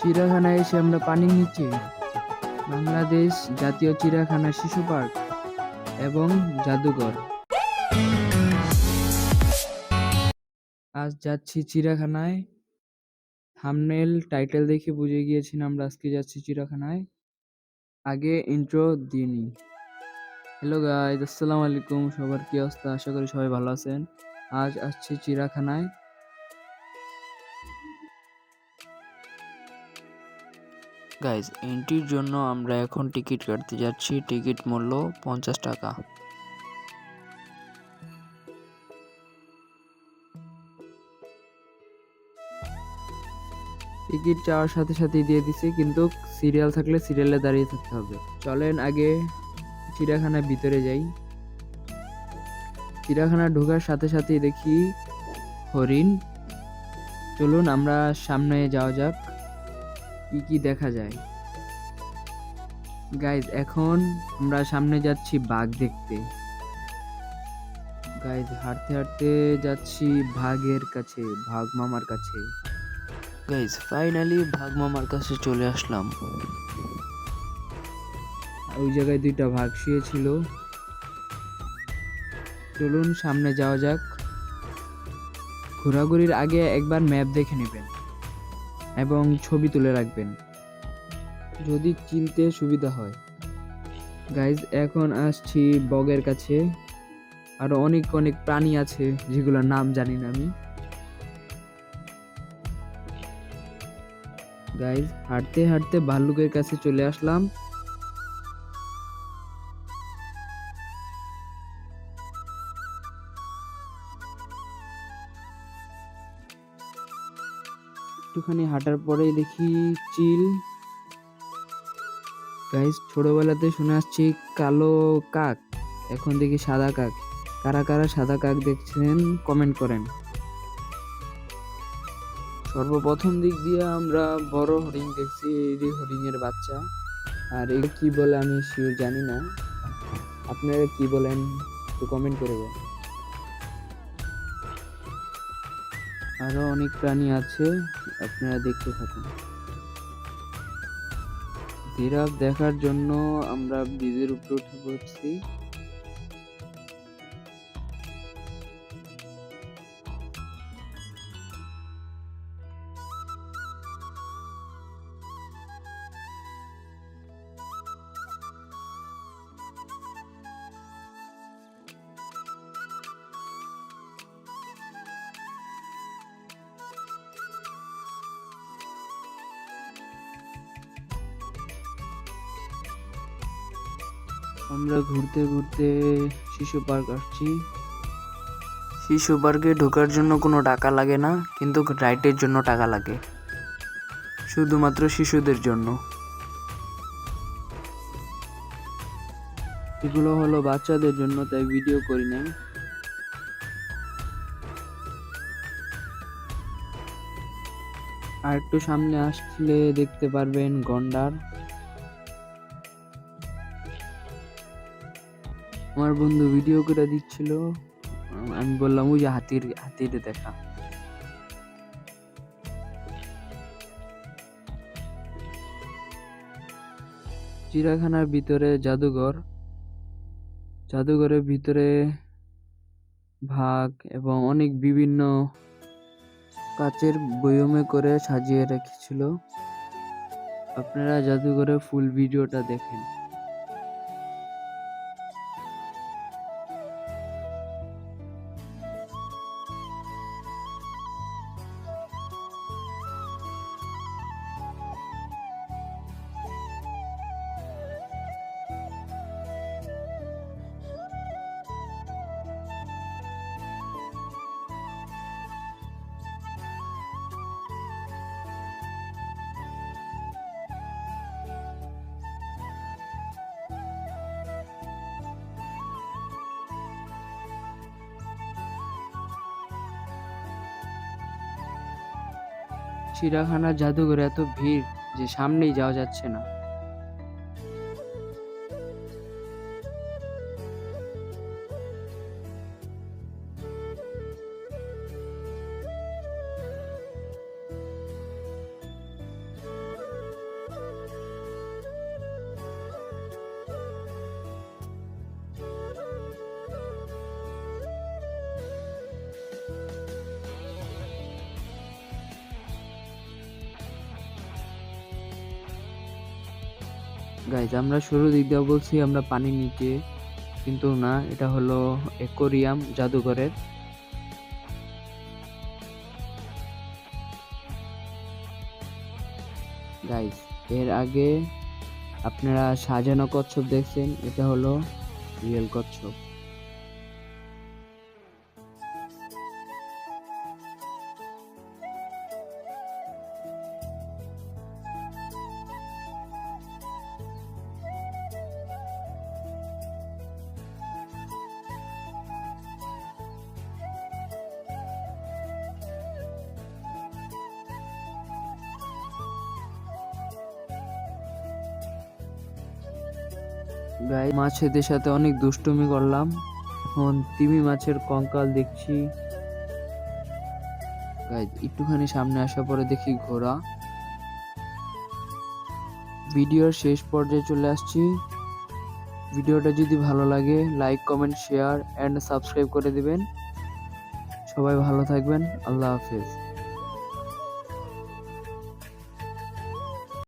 চিড়িয়াখানায় এসে আমরা পানির নিচে। বাংলাদেশ জাতীয় চিড়িয়াখানা, শিশু পার্ক এবং জাদুঘর। আজ যাচ্ছি চিড়িয়াখানায়। থাম্বনেল টাইটেল দেখে বুঝে গিয়েছেন আমরা আজকে যাচ্ছি চিড়িয়াখানায়। আগে ইন্ট্রো দিয়ে নিই। হ্যালো গাইজ, আসসালামু আলাইকুম। সবার কি অবস্থা? আশা করি সবাই ভালো আছেন। আজ আসছি চিড়িয়াখানায়। গাইজ, এন্ট্রির জন্য আমরা এখন টিকিট কাটতে যাচ্ছি। টিকিট মূল্য 50 টাকা। টিকিট চাওয়ার সাথে সাথেই দিয়ে দিছে, কিন্তু সিরিয়াল থাকলে সিরিয়ালে দাঁড়িয়ে থাকতে হবে। চলেন আগে চিড়িয়াখানার ভিতরে যাই। চিড়িয়াখানা ঢোকার সাথে সাথেই দেখি হরিণ। চলুন আমরা সামনে যাওয়া যাক, কি কি দেখা যায়। গাইজ, এখন আমরা সামনে যাচ্ছি বাঘ দেখতে। গাইজ, হাঁটতে হাঁটতে যাচ্ছি বাঘের কাছে, বাঘ মামার কাছে। গাইজ, ফাইনালি বাঘ মামার কাছে চলে আসলাম। ওই জায়গায় দুইটা বাঘ শুয়েছিল। চলুন সামনে যাওয়া যাক। ঘোরাঘুরির আগে একবার ম্যাপ দেখে নেবেন এবং ছবি তুলে রাখবেন, যদি চিনতে সুবিধা হয়। গাইজ, এখন আসছি বগের কাছে। আরো অনেক অনেক প্রাণী আছে যেগুলোর নাম জানি না আমি। গাইজ, হাঁটতে হাঁটতে ভাল্লুকের কাছে চলে আসলাম। একটুখানি হাঁটার পরেই দেখি চিল। গাইজ, ছোটবেলাতে শুনে আসছি কালো কাক, এখন দেখি সাদা কাক। কারা কারা সাদা কাক দেখছেন কমেন্ট করেন। সর্বপ্রথম দিক দিয়ে আমরা বড় হরিণ দেখছি, এই হরিণের বাচ্চা। আর এই কি বলে আমি শিওর জানি না, আপনারা কি বলেন একটু কমেন্ট করে দেন। আরো অনেক প্রাণী আছে, আপনারা দেখতে থাকুন। জিরাফ দেখার জন্য আমরা ব্রিজের উপরে উঠে পড়ছি। আমরা ঘুরতে ঘুরতে শিশু পার্ক আসছি। শিশু পার্কে ঢোকার জন্য কোনো টাকা লাগে না, কিন্তু রাইডের জন্য টাকা লাগে, শুধুমাত্র শিশুদের জন্য। এগুলো হলো বাচ্চাদের জন্য, তাই ভিডিও করি নাই। আর একটু সামনে আসলে দেখতে পারবেন গন্ডার। আমার বন্ধু ভিডিও করে দিচ্ছিল, আমি বললাম ওই যে হাতির দেখা। চিড়িয়াখানার ভিতরে জাদুঘর। জাদুঘরের ভিতরে বাঘ এবং অনেক বিভিন্ন কাচের বয়মে করে সাজিয়ে রেখেছিল। আপনারা জাদুঘরের ফুল ভিডিওটা দেখেন। চিড়িয়াখানার জাদুঘরে এত ভিড় যে সামনেই যাওয়া যাচ্ছে না। গাইজ আমরা শুরু দিক দিয়ে বলছি আমরা পানির নিচে, কিন্তু না, এটা হলো অ্যাকোয়ারিয়াম জাদুঘরের। গাইজ এর আগে আপনারা সাজানো কচ্ছপ দেখছেন, এটা হলো রিয়েল কচ্ছপ। গাইজ মাছেদের সাথে অনেক দুষ্টুমি করলাম, এখন তিমি মাছের কঙ্কাল দেখছি। গাইজ একটুখানি সামনে আসার পরে দেখি ঘোড়া। ভিডিওর শেষ পর্যায়ে চলে আসছি। ভিডিওটা যদি ভালো লাগে like, comment, share and subscribe করে দিবেন। সবাই ভালো থাকবেন। আল্লাহ হাফেজ।